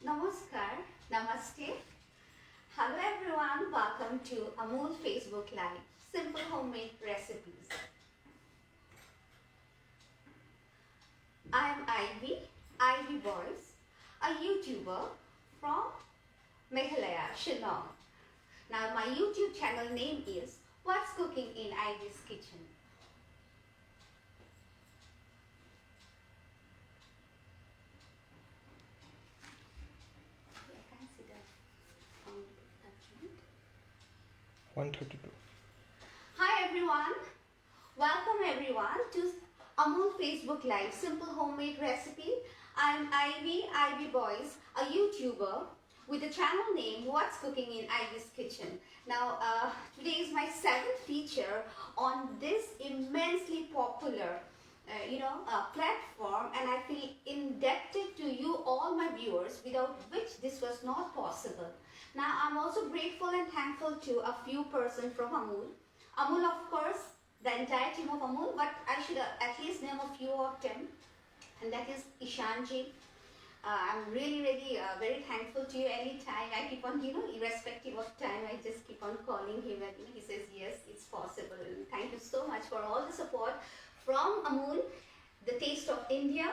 Namaskar, Namaste. Hello everyone, welcome to Amul Facebook Live, Simple Homemade Recipes. I am Ivy Boys, a YouTuber from Meghalaya, Shillong. Now my YouTube channel name is What's Cooking in Ivy's Kitchen. I can't see that document. 132. Hi everyone, welcome everyone to Amul Facebook Live, Simple Homemade Recipe. I'm Ivy Boys, a YouTuber with the channel name What's Cooking in Ivy's Kitchen. Now, today is my 7th feature on this immensely popular platform, and I feel indebted to you all my viewers, without which this was not possible. Now, I'm also grateful and thankful to a few persons from Amul. Amul, of course, the entire team of Amul, but I should at least name a few of them, and that is Ishanji. I'm really very thankful to you. Anytime I keep on, irrespective of time, I just keep on calling him, and he says yes, it's possible. And thank you so much for all the support from Amul, the taste of India.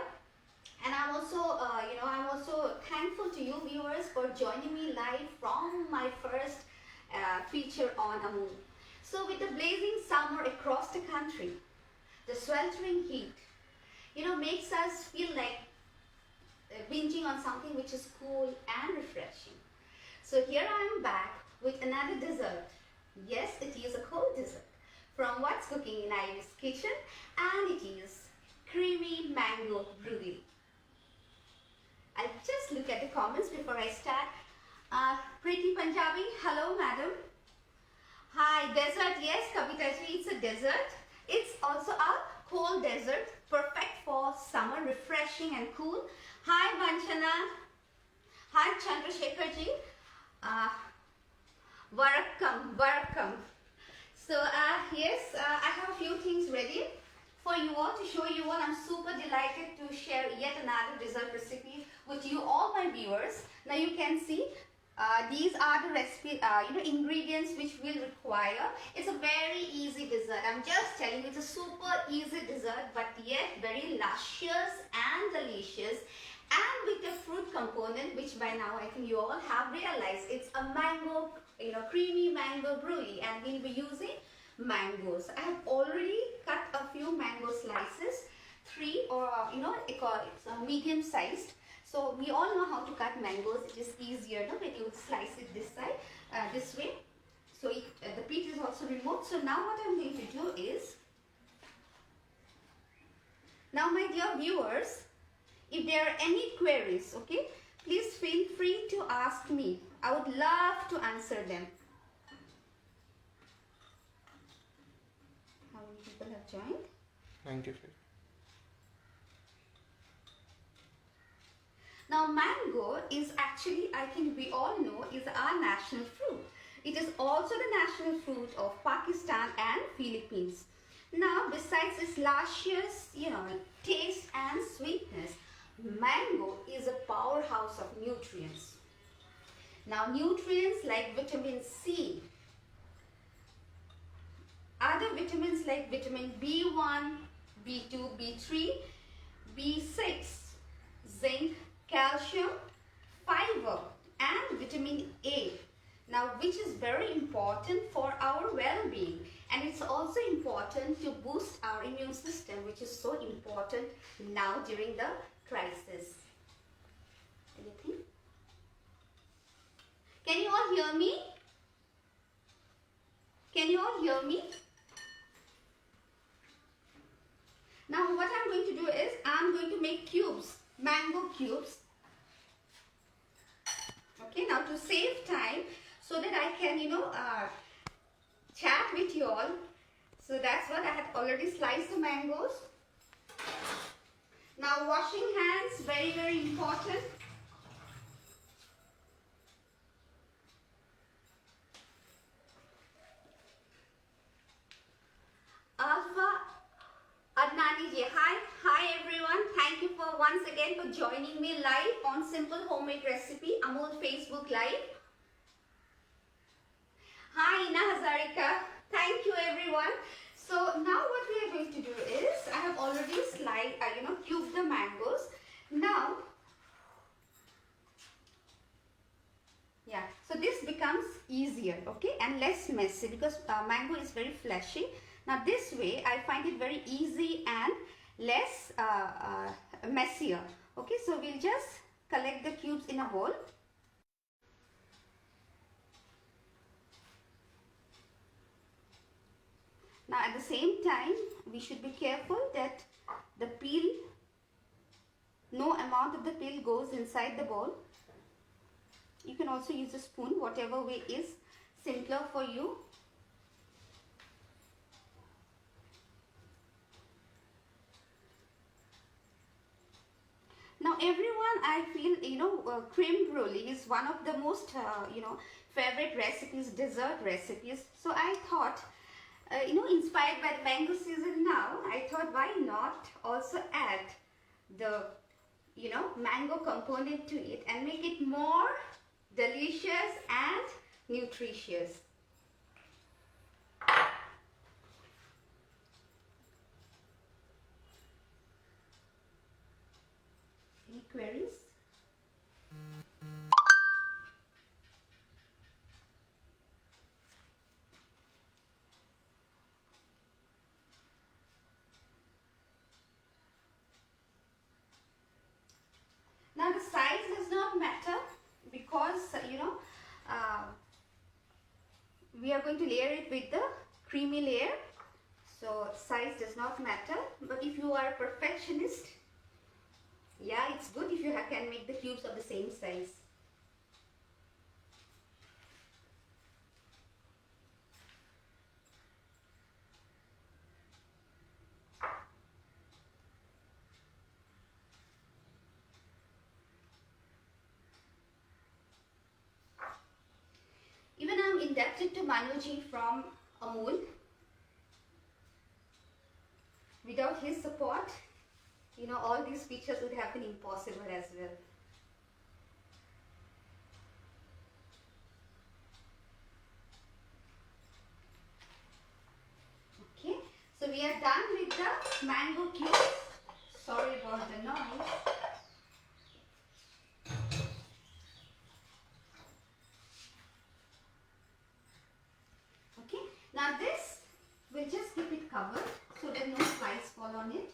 And I'm also thankful to you viewers for joining me live from my first feature on Amul. So with the blazing summer across the country, the sweltering heat, makes us feel like binging on something which is cool and refreshing. So here I am back with another dessert. Yes, it is a cold dessert from What's Cooking in Ivy's Kitchen, and it is creamy mango brulee. I'll just look at the comments before I start. Pretty Punjabi, hello madam. Hi, dessert, yes, Kavita ji, it's a dessert. It's also a cold dessert, perfect for summer, refreshing and cool. Hi, Vanchana. Hi, Chandrasekhar ji. Welcome. So, yes, I have a few things ready for you all, to show you all. I'm super delighted to share yet another dessert recipe with you, all my viewers. Now, you can see these are the recipe, ingredients which we'll require. It's a very easy dessert. I'm just telling you, it's a super easy dessert, but yet very luscious and delicious, and with a fruit component, which by now I think you all have realized. It's a mango, creamy mango brulee, and we'll be using mangoes. I have already cut a few mango slices, 3 or it's a medium sized. So we all know how to cut mangoes. It is easier when you slice it this side, this way. So the pit is also removed. So now what I'm going to do is, now my dear viewers, if there are any queries, okay, please feel free to ask me. I would love to answer them. How many people have joined? 95. Now mango is actually, I think we all know, is our national fruit. It is also the national fruit of Pakistan and Philippines. Now besides its luscious, taste and sweetness, mango is a powerhouse of nutrients. Now nutrients like vitamin C, other vitamins like vitamin B1, B2, B3, B6, zinc, calcium, fiber and vitamin A, now which is very important for our well-being, and it's also important to boost our immune system, which is so important now during the crisis. Anything? Can you all hear me? Can you all hear me? Now what I'm going to do is, I'm going to make cubes, mango cubes. Okay, now to save time, so that I can, chat with you all. So that's what I had already sliced the mangoes. Now washing hands, very important. Alpha Adnani ji, hi everyone. Thank you for once again for joining me live on Simple Homemade Recipe Amul Facebook Live. Hi Ina Hazarika. Thank you everyone. So now what we are going to do is, I have already cubed the mangoes. Now, yeah, so this becomes easier, okay, and less messy because mango is very fleshy. Now this way I find it very easy and less messier. Okay, so we'll just collect the cubes in a bowl. Now at the same time we should be careful that the peel, no amount of the peel goes inside the bowl. You can also use a spoon, whatever way is simpler for you. Now everyone, I feel, creme brulee is one of the most, favorite recipes, dessert recipes. So I thought, inspired by the mango season now, I thought why not also add the, mango component to it and make it more delicious and nutritious. Any queries? Now the size does not matter because we are going to layer it with the creamy layer. So size does not matter, but if you are a perfectionist, yeah, it's good if you can make the cubes of the same size. Even I'm indebted to Manuji from Amul. Without his support, all these features would have been impossible as well. Okay, so we are done with the mango cubes. Sorry about the noise. Okay, now this, we'll just keep it covered so that no flies fall on it.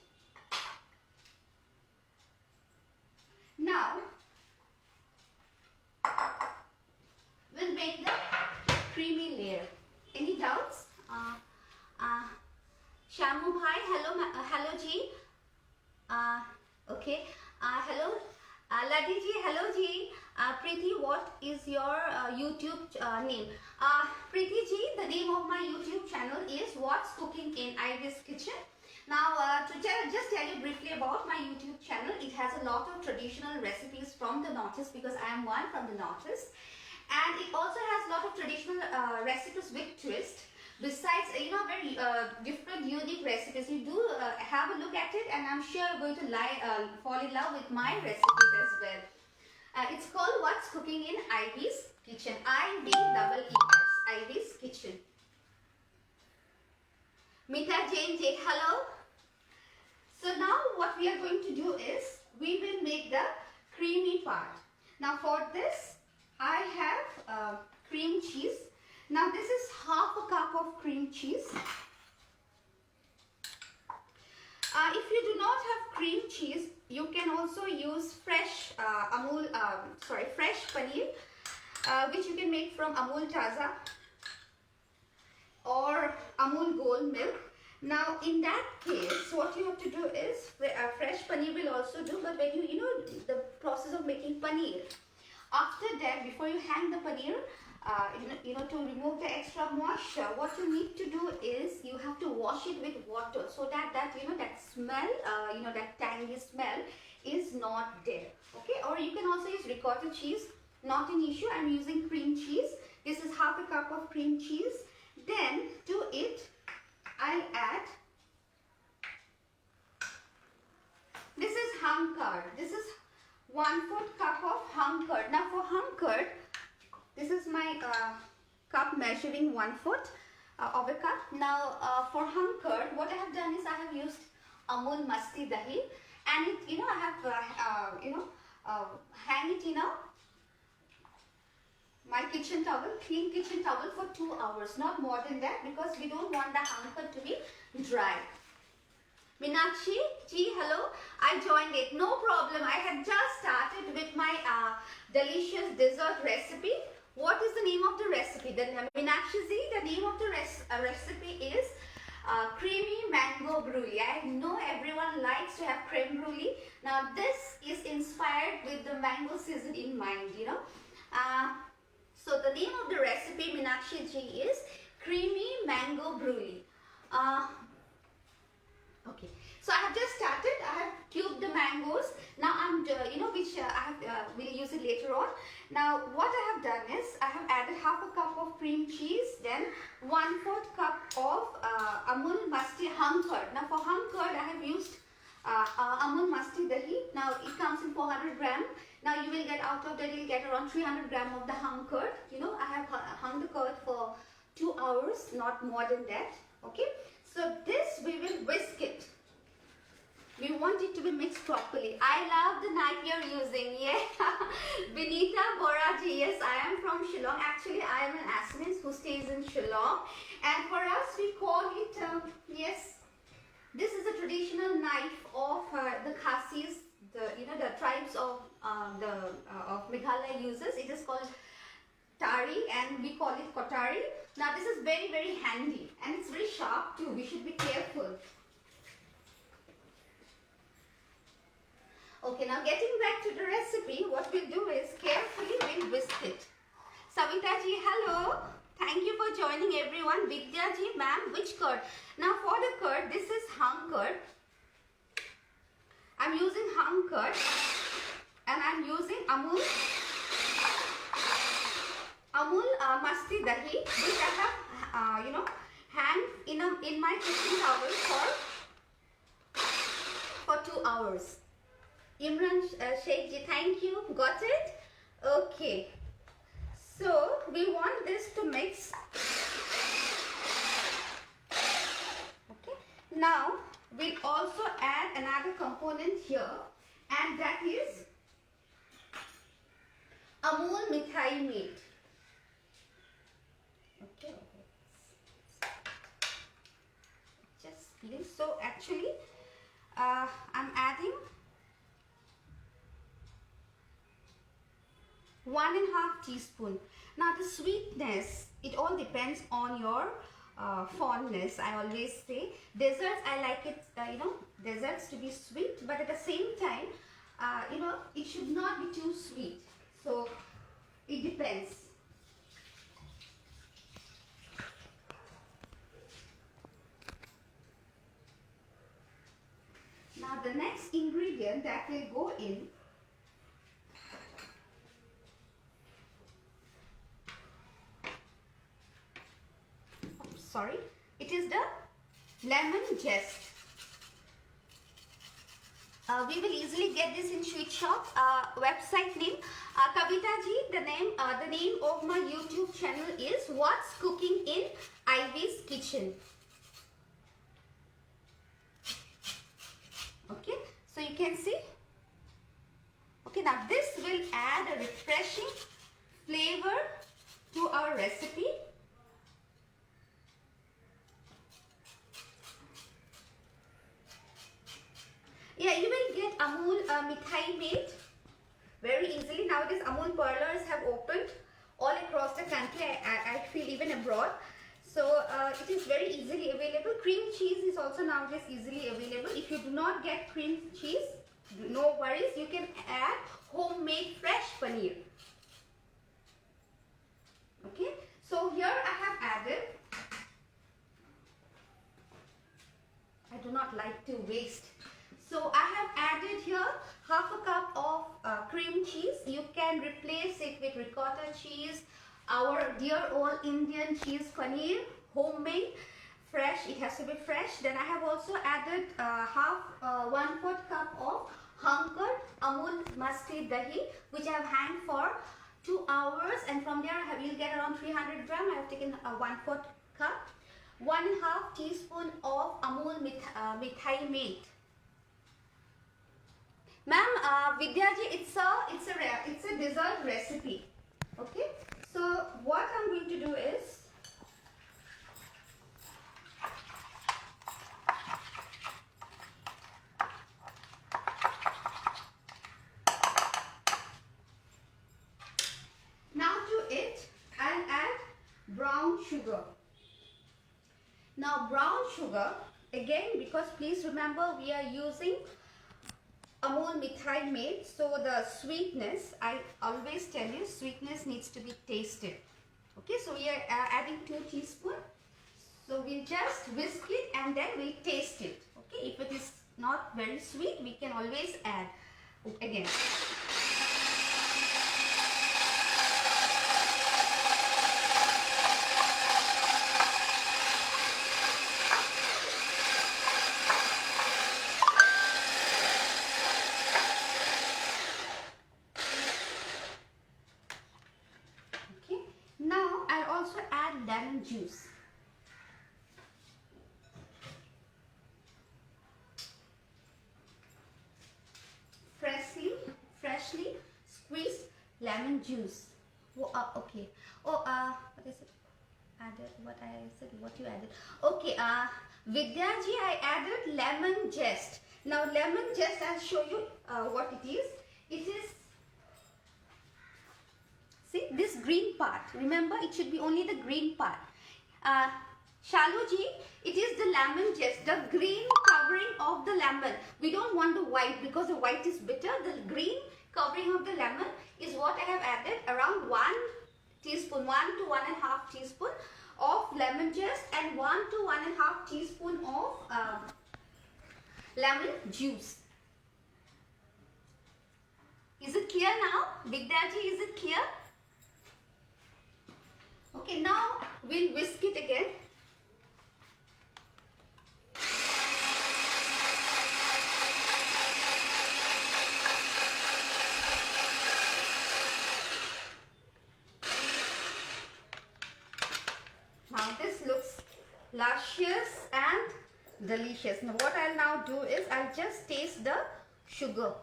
Now, we'll make the creamy layer. Any doubts? Shamu bhai, hello ji. Okay, hello. Ladi ji, hello ji. Preeti, what is your YouTube name? Preeti ji, the name of my YouTube channel is What's Cooking in Ivy's Kitchen. Now, to just tell you briefly about my YouTube channel, it has a lot of traditional recipes from the Northeast because I am one from the Northeast. And it also has a lot of traditional recipes with twist. Besides, very different, unique recipes. You do have a look at it, and I'm sure you're going to fall in love with my recipes as well. It's called What's Cooking in Ivy's Kitchen. IVEES, Ivy's Kitchen. Mita Jain J, hello. So now what we are going to do is, we will make the creamy part. Now for this, I have cream cheese. Now this is half a cup of cream cheese. If you do not have cream cheese, you can also use fresh fresh paneer, which you can make from Amul Taza or Amul Gold milk. Now in that case, what you have to do is, fresh paneer will also do, but when the process of making paneer, after that, before you hang the paneer, to remove the extra moisture, what you need to do is you have to wash it with water so that that smell, that tangy smell is not there. Okay, or you can also use ricotta cheese, not an issue. I'm using cream cheese. This is half a cup of cream cheese. Then to it, I'll add This is hung curd. This is 1/4 cup of hung curd. Now for hung curd, this is my cup measuring 1/4 of a cup. Now for hung curd, what I have done is I have used Amul Masti Dahi, and it, I have hang it in my kitchen towel, clean kitchen towel for 2 hours, not more than that, because we don't want the hung curd to be dry. Meenakshi ji, hello. I joined it. No problem. I had just started with my delicious dessert recipe. What is the name of the recipe? Meenakshi ji, the name of the recipe is creamy mango brulee. I know everyone likes to have creme brulee. Now this is inspired with the mango season in mind, So the name of the recipe, Meenakshi ji, is creamy mango brulee. Okay, so I have just started. I have cubed the mangoes. Now I'm, which I have, we'll use it later on. Now what I have done is I have added 1/2 cup of cream cheese, then 1/4 cup of Amul Masti hung curd. Now for hung curd I have used Amul Masti Dahi. Now it comes in 400 gram. Now you will get out of that, you'll get around 300 gram of the hung curd. I have hung the curd for 2 hours, not more than that. Okay, so this we will whisk it. We want it to be mixed properly. I love the knife you're using. Yeah. Vinita Boraji, yes, I am from Shillong. Actually, I am an Assamese who stays in Shillong. And for us, we call it, yes, this is a traditional knife of the Khasis, the tribes of of Meghalaya uses. It is called Tari and we call it Kotari. Now this is very, very handy and it's very sharp too. We should be careful. Okay, now getting back to the recipe, what we'll do is carefully we'll whisk it. Savita ji, hello. Thank you for joining everyone. Vidya ji, ma'am, which curd? Now for the curd, this is hung curd. I'm using hung curd and I'm using Amul Masti Dahi, which I have, hang in my kitchen towel for 2 hours. Imran Sheikh ji, thank you. Got it? Okay. So we want this to mix. Okay. Now we'll also add another component here, and that is Amul Mithai meat. Okay. Just please. So actually, I'm adding 1.5 teaspoon. Now the sweetness, it all depends on your fondness. I always say desserts, I like it, desserts to be sweet, but at the same time, it should not be too sweet. So it depends. Now the next ingredient that will go in, it is the lemon zest. We will easily get this in sweet shop. Website name, Kavita ji, the name of my YouTube channel is What's Cooking in Ivy's Kitchen. Okay, so you can see. Okay, now this will add a refreshing flavor to our recipe. Yeah, you will get Amul Mithai made very easily. Nowadays, Amul parlors have opened all across the country. I feel even abroad. So it is very easily available. Cream cheese is also nowadays easily available. If you do not get cream cheese, no worries. You can add homemade fresh paneer. Okay. So here I have added. I do not like to waste. So I have added here 1/2 cup of cream cheese. You can replace it with ricotta cheese, our dear old Indian cheese paneer, homemade. fresh. It has to be fresh. Then I have also added 1/4 cup of Hunker Amul Masti Dahi, which I have hanged for 2 hours, and from there you'll get around 300 gram. I have taken 1/4 cup. 1/2 teaspoon of Amul Mithai Mate. Ma'am, Vidya ji, it's a dessert recipe. Okay, so what I'm going to do is, now to it I'll add brown sugar. Now brown sugar, again, because please remember we are using Amul Mithai Made, so the sweetness, I always tell you, sweetness needs to be tasted. Okay, so we are adding 2 teaspoons. So we'll just whisk it and then we'll taste it. Okay, if it is not very sweet, we can always add again. Now I'll also add lemon juice. Freshly squeezed lemon juice. Okay. What is it? Added what I said? What you added? Okay. Vidya ji, I added lemon zest. Now lemon zest, I'll show you what it is. It is, see, this green part. Remember, it should be only the green part. Shalu ji, it is the lemon zest, the green covering of the lemon. We don't want the white because the white is bitter. The green covering of the lemon is what I have added, around 1 teaspoon, 1 to 1.5 teaspoon of lemon zest and 1 to 1.5 teaspoon of lemon juice. Is it clear now? Vidya ji, is it clear? Okay, now we'll whisk it again. Now this looks luscious and delicious. Now what I'll now do is I'll just taste the sugar.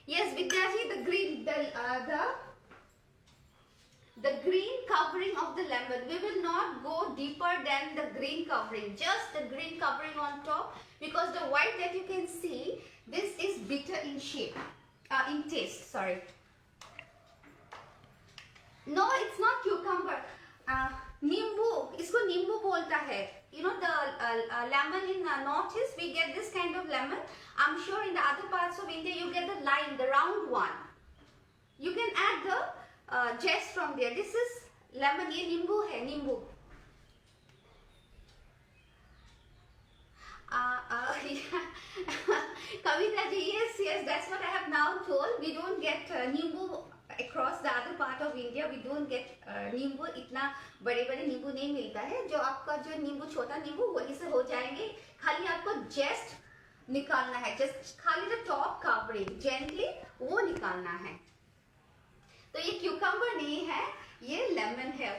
Yes, Vidya ji, the green, the green covering of the lemon. We will not go deeper than the green covering. Just the green covering on top, because the white that you can see, this is bitter in shape, in taste. Sorry. No, it's not cucumber. Nimbu, isko nimbu bolta hai. You know, the lemon in northeast, we get this kind of lemon. I'm sure in the other parts of India, you get the lime, the round one. You can add the zest from there. This is lemon, ye nimbu hai, nimbu. Kavita ji, yes, that's what I have now told. We don't get nimbu across the other part of India. We don't get नींबू इतना बड़े बड़े नींबू नहीं मिलता है. जो आपका जो नींबू छोटा नींबू वही से हो जाएंगे. खाली आपको जस्ट निकालना है, जस्ट खाली द टॉप कवरिंग जेंटली वो निकालना है. तो ये क्यूकम्बर नहीं है, ये लेमन है.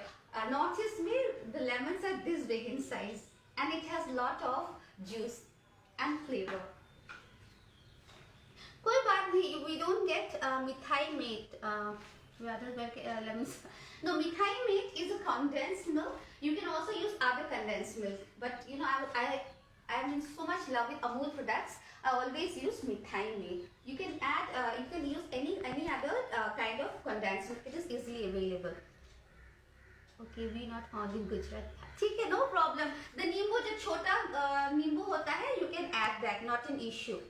नॉर्थ ईस्ट में the lemons are this big in size and it has lot of juice and flavour. कोई बात नहीं, we don't get mithai mate. Lemons. No, mithai mate is a condensed milk. You can also use other condensed milk, but you know I am in so much love with Amul products. I always use mithai mate. You can add, you can use any other kind of condensed milk. It is easily available. Okay, we not found in Gujarat. ठीक है, no problem. The नींबू जो छोटा नींबू होता है, you can add that, not an issue.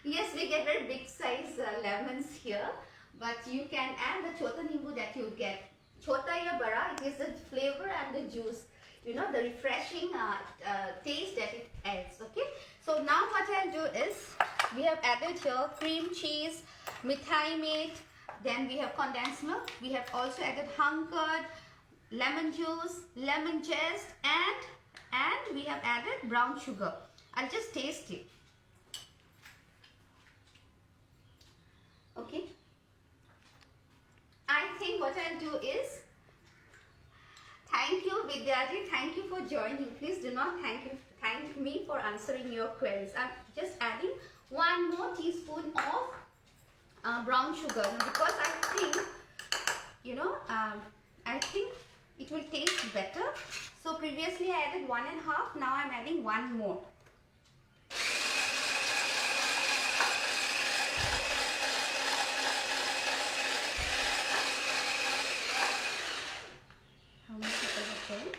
Yes, we get very big size lemons here, but you can add the chota nimbu that you get. Chota ya bada, it is the flavor and the juice, you know, the refreshing taste that it adds. Okay, so now what I'll do is, we have added here cream cheese, mithai mate, then we have condensed milk. We have also added hung-curd, lemon juice, lemon zest, and we have added brown sugar. I'll just taste it. Okay. I think what I'll do is, thank you Vidyaji, thank you for joining. Please do not thank me for answering your queries. I'm just adding 1 more teaspoon of brown sugar because I think, I think it will taste better. So previously I added 1.5, now I'm adding 1 more. How much is it?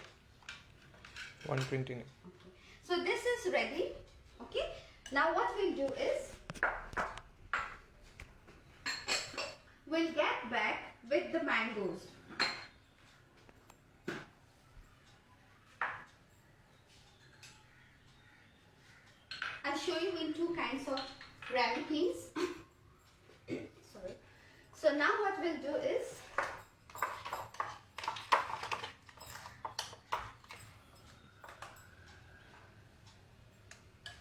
129. Okay. So this is ready. Okay. Now what we'll do is, we'll get back with the mangoes. I'll show you in 2 kinds of ramekins. Sorry. So now what we'll do is,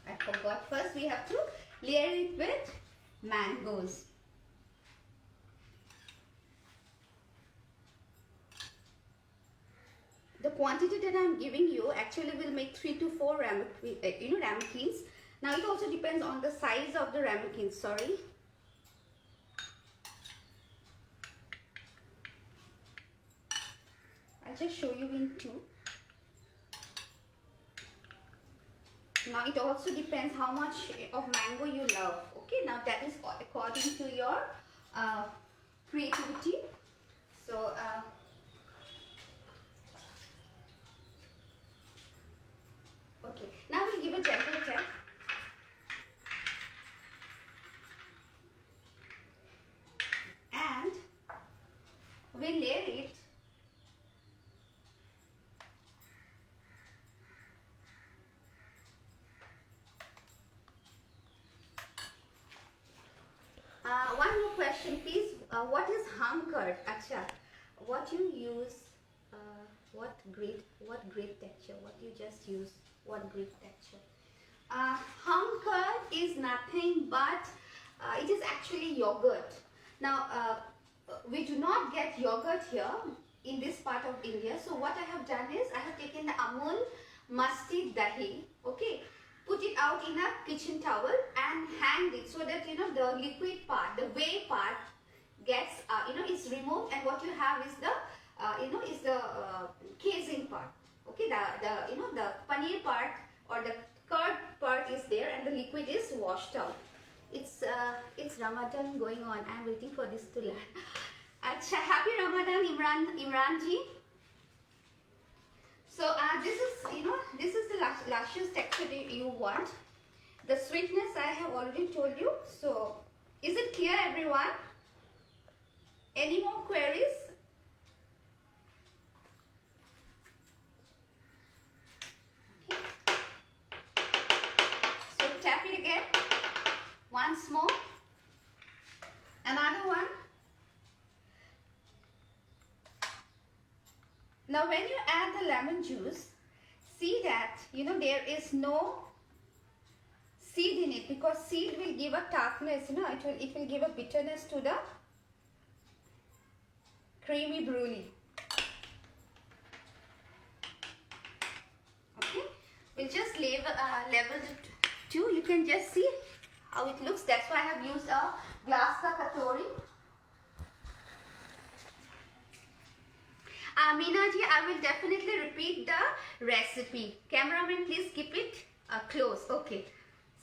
I forgot, first we have to layer it with mangoes. The quantity that I am giving you actually will make 3 to 4 ramekins. Now it also depends on the size of the ramekins. Sorry. I'll just show you in 2. Now it also depends how much of mango you love. Okay, now that is according to your creativity. So okay, now we'll give a gentle tap. And we'll layer it one more question, please. What is hung-curd? Acha, what you use? What great texture? What you just use? What great texture? Hung-curd is nothing but it is actually yogurt. Now we do not get yogurt here in this part of India. So what I have done is I have taken the Amul Masti Dahi. Okay. Put it out in a kitchen towel and hang it so that the liquid part, the whey part gets is removed, and what you have is the is the casing part. Okay, the paneer part or the curd part is there, and the liquid is washed out. It's Ramadan going on. I'm waiting for this to land. Acha, happy Ramadan, Imran ji. So this is the luscious texture that you want. The sweetness I have already told you. So is it clear, everyone? Any more queries? Okay. So tap it again. Once more. Another one. Now when you add the lemon juice, see that there is no seed in it, because seed will give a tartness, it will give a bitterness to the creamy brulee. Okay, we'll just level it to, you can just see how it looks. That's why I have used a glass ka katori. Meena ji, I will definitely repeat the recipe. Cameraman, please keep it close. Okay.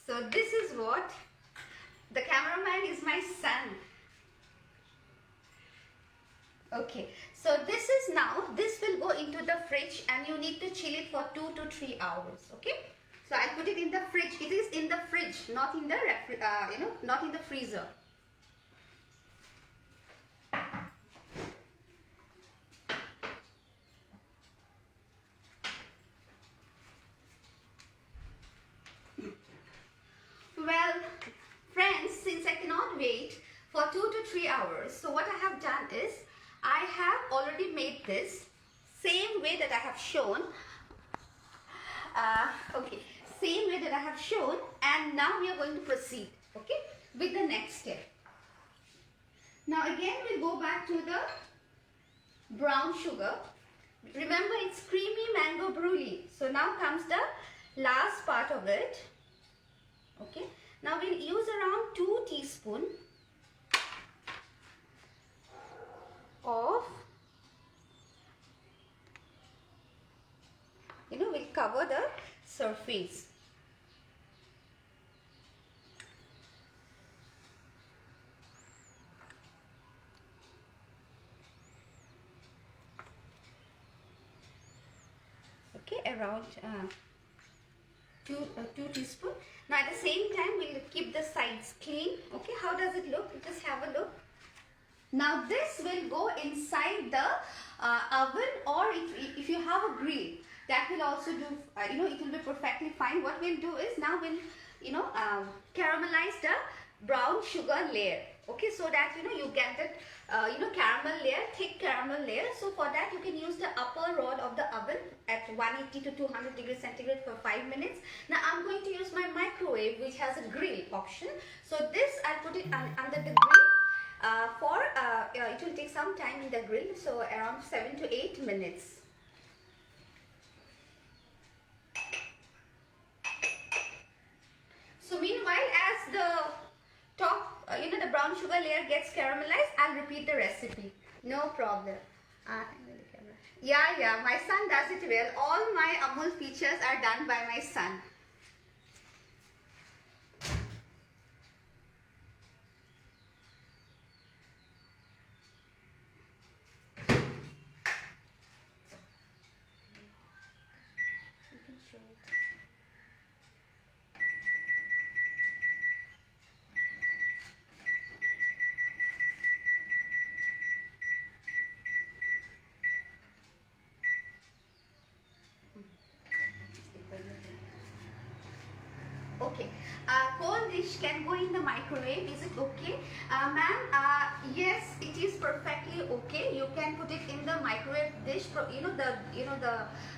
So this is what, the cameraman is my son. Okay. So this is now, this will go into the fridge and you need to chill it for 2 to 3 hours. Okay. So I put it in the fridge. It is in the fridge, not in the not in the freezer. Well, friends, since I cannot wait for 2 to 3 hours. So what I have done is, I have already made this same way that I have shown. Okay, same way that I have shown, and now we are going to proceed, okay, with the next step. Now again we'll go back to the brown sugar. Remember, it's creamy mango brulee. So now comes the last part of it. Okay, now we'll use around 2 teaspoons of, we'll cover the surface. Okay, around 2 teaspoons. Now at the same time, we'll keep the sides clean. Okay, how does it look? Just have a look. Now this will go inside the oven, or if you have a grill, that will also do, it will be perfectly fine. What we'll do is, now we'll, caramelize the brown sugar layer. Okay, so that, you get that, caramel layer, thick caramel layer. So for that, you can use the upper rod of the oven at 180 to 200 degrees centigrade for 5 minutes. Now I'm going to use my microwave, which has a grill option. So this, I'll put it under the grill. It will take some time in the grill, so around 7 to 8 minutes. So meanwhile, as the top, the brown sugar layer gets caramelized, I'll repeat the recipe. No problem. Yeah, my son does it well. All my Amul features are done by my son. Okay, cold dish can go in the microwave. Is it okay, ma'am? Yes, it is perfectly okay. You can put it in the microwave dish.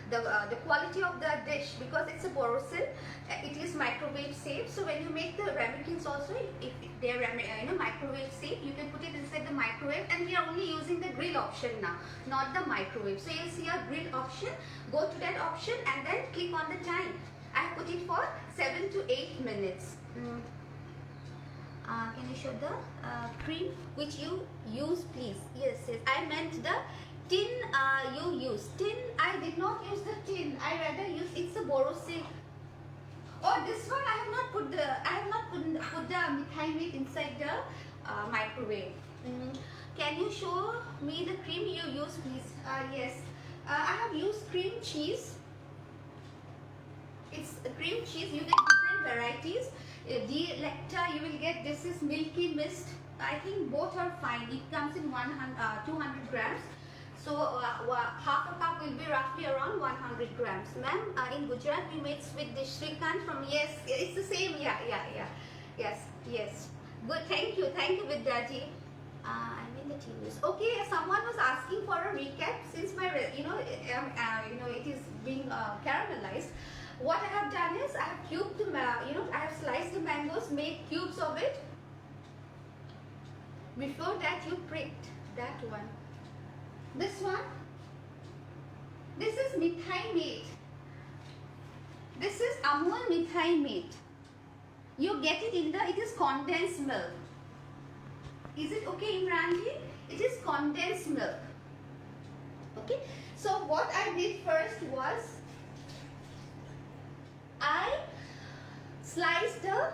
The quality of the dish, because it's a Borosil, it is microwave safe. So when you make the ramekins also, if they are microwave safe, you can put it inside the microwave. And we are only using the grill option now, not the microwave. So you'll see a grill option. Go to that option and then click on the time. I have put it for 7 to 8 minutes. Can you show the cream which you use, please? Yes, I meant the tin you use. Tin, I did not use the tin. I rather use, it's a Borosil. Oh, this one I have not put the mithai meat inside the microwave. Can you show me the cream you use, please? Yes, I have used cream cheese. It's cream cheese. You get different varieties. Delecta, you will get, this is Milky Mist. I think both are fine. It comes in 200 grams. So half a cup will be roughly around 100 grams. Ma'am, in Gujarat we make sweet dish Shrikant from, yes, it's the same. Yeah. Yes. Good. Thank you, Vidyaji. I mean the TVs. Okay, someone was asking for a recap since my it is being caramelized. What I have done is, I have cubed the, I have sliced the mangoes, made cubes of it. Before that, you pricked that one. This one, this is mithai meat. This is Amul mithai meat. You get it in it is condensed milk. Is it okay, Imranji? It is condensed milk. Okay. So what I did first was, I sliced the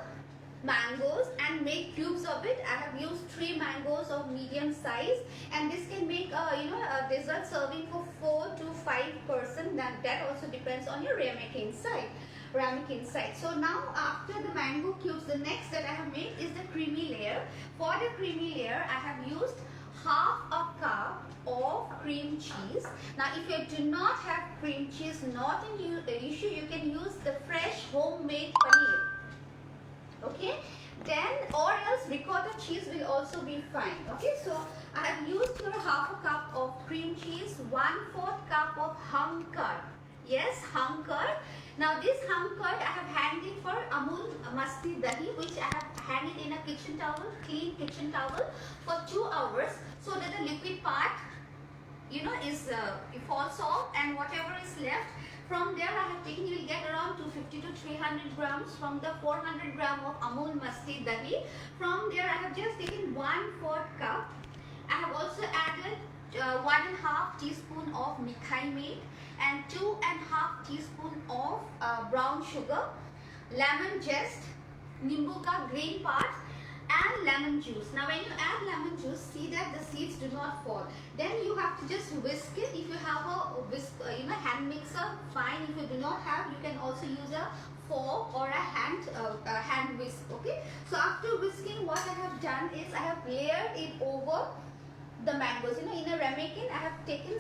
mangoes and made cubes of it. I have used 3 mangoes of medium size, and this can make a dessert serving for 4 to 5 person. That also depends on your ramekin side. So now after the mango cubes, the next that I have made is the creamy layer. For the creamy layer, I have used half a cup of cream cheese. Now if you do not have cream cheese, not an issue, you can use the fresh homemade paneer. Okay, then or else ricotta cheese will also also be fine. Okay, so I have used here half a cup of cream cheese, 1/4 cup of hum curd. Yes, hum curd. Now this hum curd I have hanged it for Amul Masti Dahi, which I have hanged it in a kitchen towel, clean kitchen towel for 2 hours, so that the liquid part, you know, is it falls off, and whatever is left from there I have taken, you will get around 250 to 300 grams from the 400 gram of Amul Masti Dahi. From there I have just taken 1/4 cup. I have also added 1.5 teaspoon of mithai made and 2.5 teaspoon of brown sugar, lemon zest, nimbu ka green part, and lemon juice. Now when you add lemon juice, see that the seeds do not fall. Then you have to just whisk it. If you have a whisk, hand mixer, fine. If you do not have, you can also use a fork or a hand whisk. Okay. So after whisking, what I have done is I have layered it over the mangoes. You know, in a ramekin, I have taken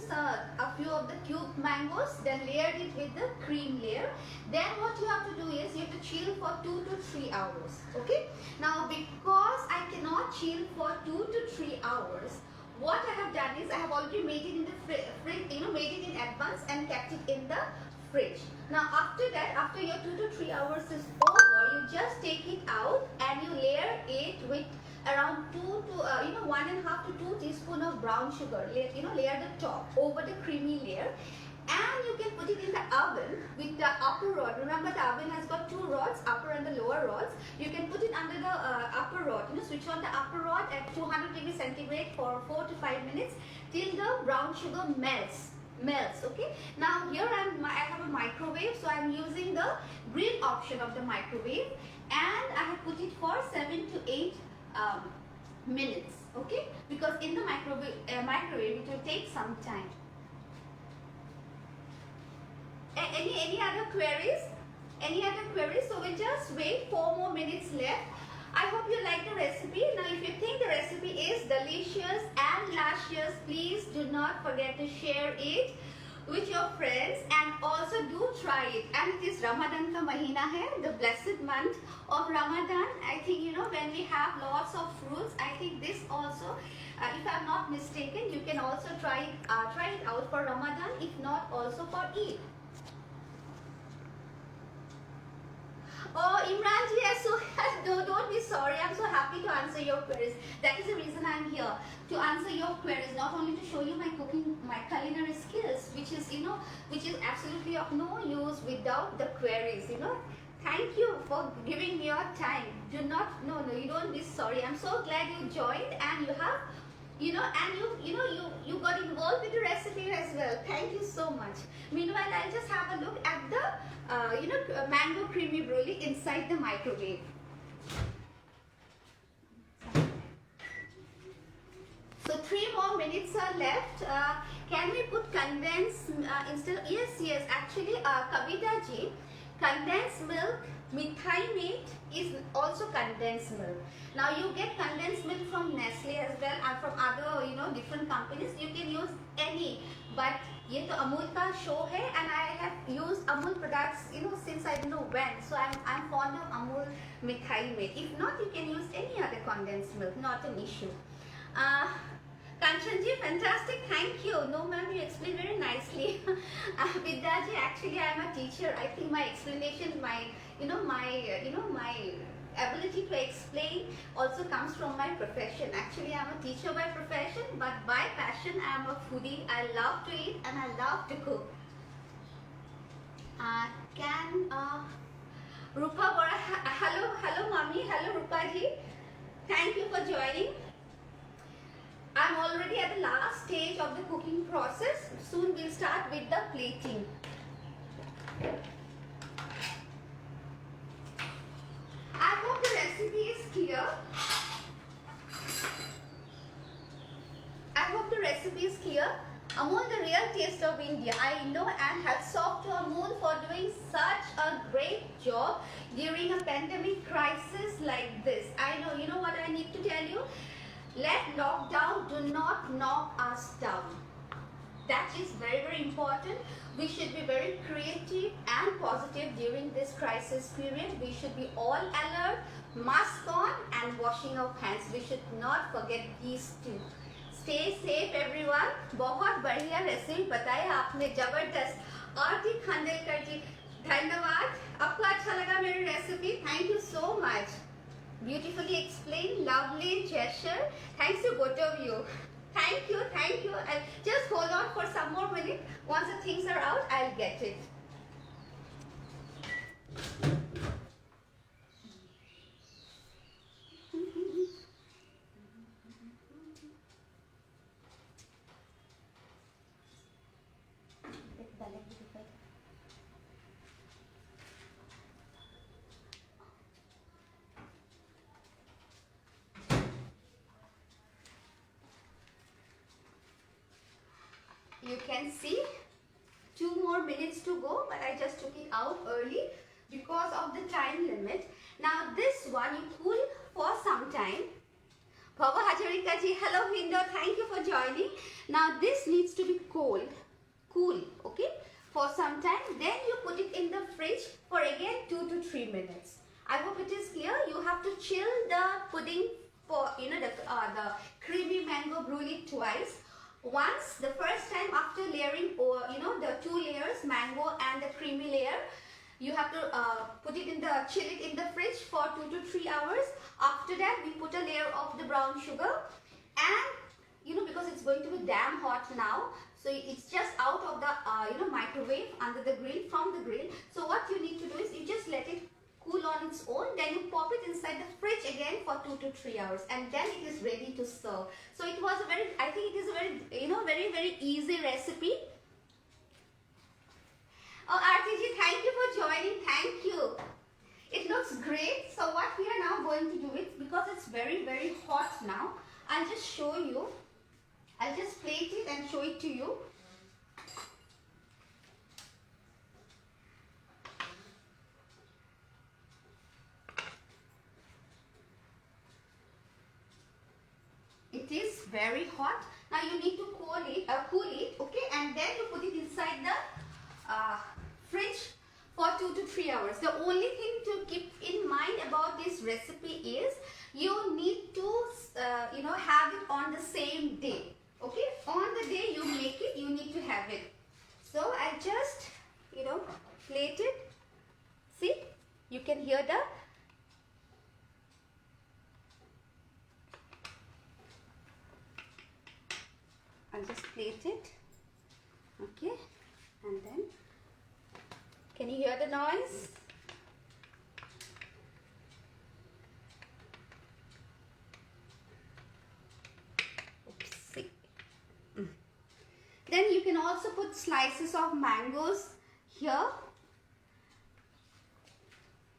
a few of the cubed mangoes, then layered it with the cream layer. Then what you have to do is you have to chill for 2 to 3 hours. Okay. Now because I cannot chill for 2 to 3 hours, what I have done is I have already made it in the fridge, made it in advance and kept it in the fridge. Now after that, after your 2 to 3 hours is over, you just take it out and you layer it with around 1.5 to 2 teaspoon of brown sugar. Layer the top over the creamy layer, and you can put it in the oven with the upper rod. Remember, the oven has got 2 rods, upper and the lower rods. You can put it under the upper rod. Switch on the upper rod at 200 degrees centigrade for 4 to 5 minutes till the brown sugar melts. Okay. Now here I have a microwave, so I am using the grill option of the microwave, and I have put it for 7 to 8 minutes. Okay, because in the microwave it will take some time. Any other queries? So we'll just wait 4 more minutes left. I hope you like the recipe. Now if you think the recipe is delicious and luscious, please do not forget to share it with your friends, and also do try it. And it is Ramadan ka mahina hai, the blessed month of Ramadan. I think, when we have lots of fruits, I think this also, if I'm not mistaken, you can also try it out for Ramadan, if not also for Eid. Oh, Imranji, yes, so don't be sorry. I'm so happy to answer your queries. That is the reason I'm here, to answer your queries, not only to show you my cooking, my culinary skills, which is absolutely of no use without the queries. Thank you for giving me your time. You don't be sorry. I'm so glad you joined, and you have, you got involved with the recipe as well. Thank you so much. Meanwhile, I'll just have a look at the mango creamy brulee inside the microwave. So 3 more minutes are left. Can we put condensed instead? Yes. Actually, Kavita ji, condensed milk, mithai made is also condensed milk. Now you get condensed milk from Nestle as well, and from other different companies. You can use any, but ये तो अमूल का show है, and I have used Amul products since I don't know when, so I'm fond of Amul mithai made. If not, you can use any other condensed milk, not an issue. Kanchanji, fantastic, thank you. No ma'am, you explained very nicely. Vidyaji, actually I am a teacher. I think my explanation, my ability to explain also comes from my profession. Actually, I'm a teacher by profession, but by passion, I'm a foodie. I love to eat and I love to cook. Rupa Bora, hello, mommy, hello, Rupa ji. Thank you for joining. I'm already at the last stage of the cooking process. Soon we'll start with the plating. I hope the recipe is clear. Amul, the real taste of India. I know, and hats off to Amul for doing such a great job during a pandemic crisis like this. I know, you know what I need to tell you? Let lockdown do not knock us down. That is very important. We should be very creative and positive during this crisis period. We should be all alert, mask on and washing our hands. We should not forget these two. Stay safe everyone. बहुत बढ़िया recipe बताया आपने, जबरदस्त। आरती खानदेलकर जी धन्यवाद। आपको अच्छा लगा मेरी recipe? Thank you so much. Beautifully explained, lovely gesture. Thanks to both of you. Thank you, thank you. And just hold on for some more minutes. Once the things are out, I'll get it. You can see 2 more minutes to go, but I just took it out early because of the time limit. Now this one you cool for some time. Bhava Hajarika ji, hello Hindo, thank you for joining. Now this needs to be cool, okay, for some time. Then you put it in the fridge for again 2 to 3 minutes. I hope it is clear. You have to chill the pudding for, you know, the creamy mango brulee twice. Once, the first time after layering, or you know, the 2 layers, mango and the creamy layer, you have to put it in the, chill it in the fridge for 2 to 3 hours. After that, we put a layer of the brown sugar, and you know, because it's going to be damn hot now, so it's just out of the you know, microwave under the grill, from the grill. So what you need to do is you just let it cool on its own, then you pop it inside the fridge again for 2 to 3 hours, and then it is ready to serve. So it was a very, I think it is a very, you know, very easy recipe. Oh, Artiji, thank you for joining. Thank you. It looks great. So what we are now going to do is, because it's very hot now, I'll just show you. I'll just plate it and show it to you. It is very hot. Now you need to cool it, okay, and then you put it inside the fridge for 2 to 3 hours. The only thing to keep in mind about this recipe is you need to you know, have it on the same day, okay? On the day you make it, you need to have it. So I just, you know, plate it. See, you can hear the I'll just plate it, okay, and then, can you hear the noise? Oopsie. Then you can also put slices of mangoes here.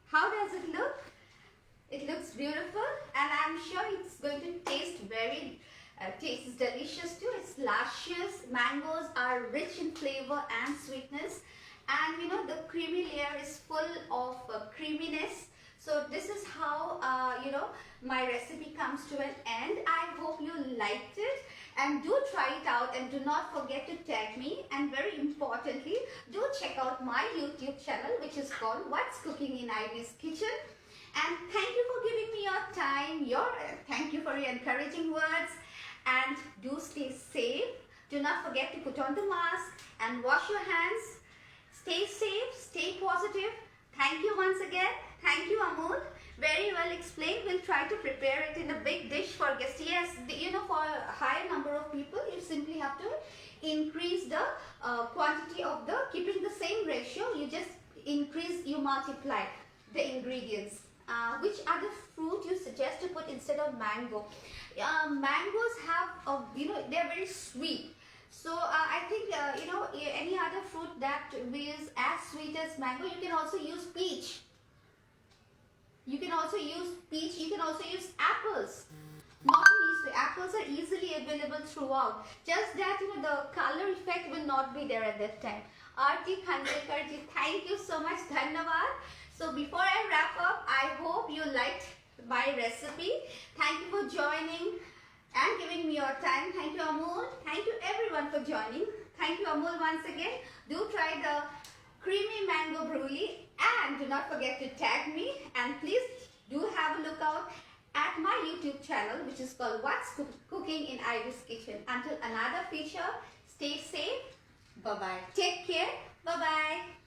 How does it look? It looks beautiful, and I'm sure it's going to taste very tastes delicious too. It's luscious. Mangoes are rich in flavor and sweetness, and you know, the creamy layer is full of creaminess. So this is how you know, my recipe comes to an end. I hope you liked it, and do try it out, and do not forget to tag me, and very importantly, do check out my YouTube channel, which is called What's Cooking in Ivy's Kitchen. And thank you for giving me your time, thank you for your encouraging words. And do stay safe. Do not forget to put on the mask and wash your hands. Stay safe, stay positive. Thank you once again. Thank you, Amol. Very well explained. We'll try to prepare it in a big dish for guests. Yes, you know, for a higher number of people, you simply have to increase the quantity of the, keeping the same ratio, you just increase, you multiply the ingredients. Which other fruit you suggest to put instead of mango? Mangoes have, you know, they're very sweet. So I think, you know, any other fruit that is as sweet as mango, you can also use peach. You can also use peach. You can also use apples. Not easily. Apples are easily available throughout. Just that, you know, the color effect will not be there at that time. Aarti Khandelkar ji, thank you so much. Dhanyavad. So before I wrap up, I hope you liked my recipe. Thank you for joining and giving me your time. Thank you, Amol. Thank you everyone for joining. Thank you, Amol, once again. Do try the creamy mango brulee and do not forget to tag me. And please do have a look out at my YouTube channel, which is called What's Cooking in Ivy's Kitchen. Until another feature, stay safe. Bye-bye. Take care. Bye-bye.